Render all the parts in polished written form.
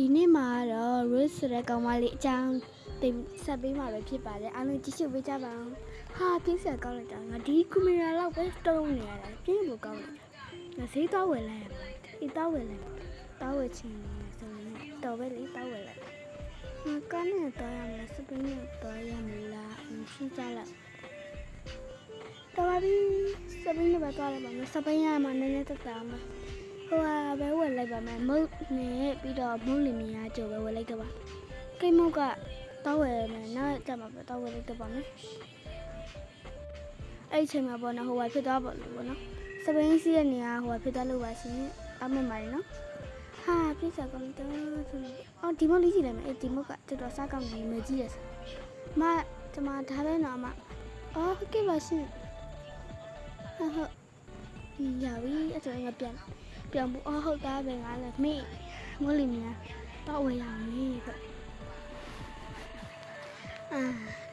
ဒီနေ့မှာတော့ Rose ဆိုတဲ့ကောင်မလေးအကြောင်းတင်ဆက်ပေးမှာပဲဖြစ်ပါတယ်အားလုံးကြည့်ရှုပေးကြပါဦးဟာပြည့်စက်ကောင်းလိုက်တာငါဒီကွန်ပျူတာလောက်ပဲတုံးနေရတယ်ပြင်းဖို့ကောင်းတယ်ငါဈေးတော့ဝယ်လိုက်ရမှာအေးတော့ဝယ်လိုက်တော့ဝယ်ချင်ဆိုရင်တော့ပဲလေတော့ဝယ်လိုက်ငါကနဲ့တော့ရမလားစပင်းနဲ့တော့ရမလားရှင်းကြလိုက်တော်ပါပြီစပင်းနဲ့ပဲတော့ရပါမယ်စပင်းရမှာနည်းနည်းတက်တာမှာဟိုဟာပဲဝယ်လိုက်ပါမယ်မုတ်နဲ့ပြီးတော့မုတ်လင်မယားကြော်ပဲဝယ်လိုက်တော့ပါကိတ်မုတ်ကတော့ဝယ်မယ်နောက်ကြမှာပဲတော့ဝယ်လိုက်တော့ပါမယ်အဲ့ဒီချိန်မှာပေါ့နော်ဟိုဟာဖြစ်သွားပါလို့ပေါ့နော်စပင်းစီးရဲ့နေရာဟိုဟာဖြစ်သွားလို့ပါရှင်အမမရီနော်ဟာပြစ်စားကောင်းတော့အော်ဒီမုတ်လေးကြည့်လိုက်မယ်အဲ့ဒီမုတ်ကတော်တော်စားကောင်းနေမယ်ကြီးရယ်မကျွန်မဒါပဲနော်အမအော်ဟုတ်ကဲ့ပါရှင်ဟုတ်ရပြီအဲ့ဒါငါပြန်ဘူးအော်ဟုတ်သားပဲငါလည်းမေ့မုတ်လင်မယားတော့ဝယ်ရမယ်ပေါ့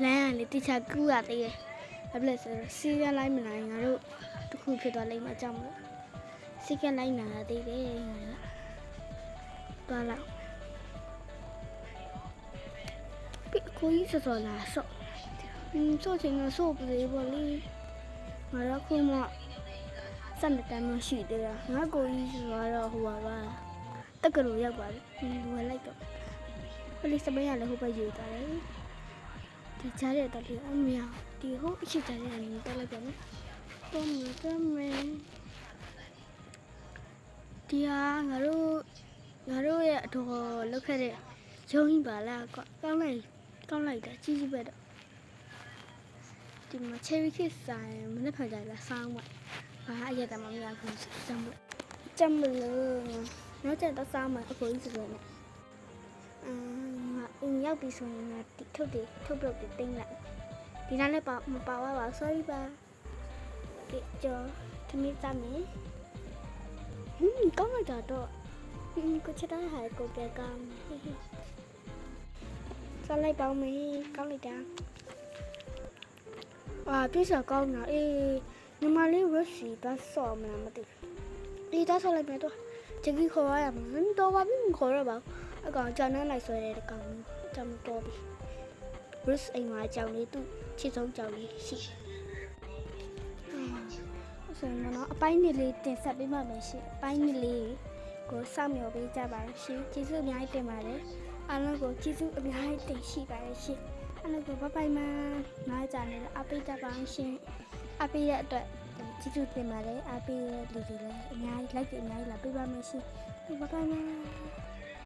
လမ်းကလေတိချာကူးရသေးတယ်။ဘယ်လိုဆိုတော့စီးကလိုက်မနိုင်ငါတို့တခုဖြစ်သွားလိမ့်မယ်အကြောင်းလို့စီးကလိုက်နာရသေးတယ်ငါကသွားလောက်ပြကိုကြီးစောလာဆော့စော့ချင်တော့စော့ပြေပေါ့လေငါတော့ခုမှစံတမ်းမရှိသေးတာငါကိုကြီးဆိုတော့ဟိုပါတက်ကလို့ရောက်ပါပြီဝယ်လိုက်တော့ပလိစပင်းရလည်းဟိုဘက်ယူသွားတယ်ဒီကြားရတော့ဒီအမေဒီဟိုအချစ်ကြားရတယ်နေတက်လိုက်ပြန်နော်တော့မဒီဟာငါတို့ရဲ့အတော်လောက်ခဲ့တဲ့ရုံးကြီးပါလားကောင်းလိုက်တာကြီးကြီးပဲတော့ဒီမှာ cherry kiss ဆိုင်မနေ့ဖန်ကြလာဆောင်းမှာဘာအရက်တမမရဘူးကြမ်းလို့နောက်ကျတော့ဆောင်းမှာအကိုကြီးဆိုတော့အင်းရောက်ပြီဆိုရင်ထုတ်ပြုတ်တင်လိုက်ဒီနားလည်းမပါပါ sorry ပါကဲကြောသမီးသားမယ်ကောင်းလိုက်တော့ကိုချတာဟာကိုပြကောင်းစားလိုက်ပေါင်းမေးကောင်းလိုက်တာပြည့်စကောင်းတော့ညီမလေးရစီတော့ဆော့မလားမသိဒီတော့ဆော့လိုက်မယ်တော့ချကြီးခေါ်ရမှာတော့ဘာဖြစ်ခေါ်ရပါအကောင်ကြောင်နှမ်းလိုက်ဆွဲတဲ့ကောင်ကြောင်တော့ပြီ Bruce အိမ်မှာကြောင်လေးသူ့ချစ်ဆုံးကြောင်လေးရှိဆိုရင်တော့အပိုင်းလေးတင်ဆက်ပေးမှမယ်ရှင်အပိုင်းလေးကိုစောင့်မျှော်ပေးကြပါရှင်ကျေးဇူးအများကြီးတင်ပါတယ်အားလုံးကိုကျေးဇူးအများကြီးတင်ရှိပါတယ်ရှင်အားလုံးကိုဘိုင်မှာနားကြနေတော့အားပေးကြပါရှင်အားပေးတဲ့အတွက်ကျေးဇူးတင်ပါတယ်အားပေးတဲ့လူတွေလည်းအများကြီး like တွေအများကြီးလာပေးပါမယ်ရှင်ဘိုင်မှာ